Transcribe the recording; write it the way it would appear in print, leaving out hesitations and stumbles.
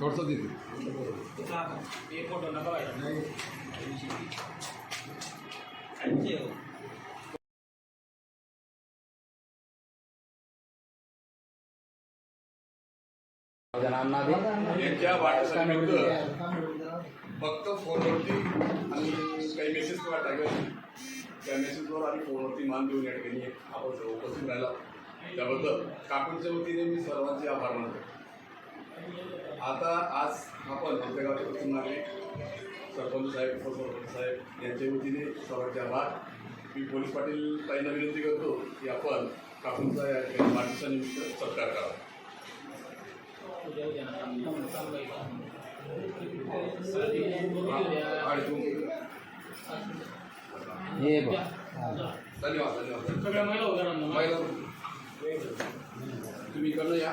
थोडस देते यांच्या वाढदिवसानिमित्त फक्त फोनवरती आणि काही मेसेज किंवा टाकले त्या मेसेजवर आणि फोनवरती मान देऊन या ठिकाणी आपण उपस्थित राहिला त्याबद्दल काकूंच्या वतीने मी सर्वांचे आभार मानतो. आता आज आपण आमच्या गावचे प्रथम नागरिक सरपंच साहेब उपसरपंच साहेब यांच्या वतीने सर्वांचे आभार. मी पोलीस पाटील ताईंना विनंती करतो की आपण काकूंचा या ठिकाणी वाढदिवसानिमित्त सत्कार करावा. धन्यवाद धन्यवाद. तुम्ही इकडनं या.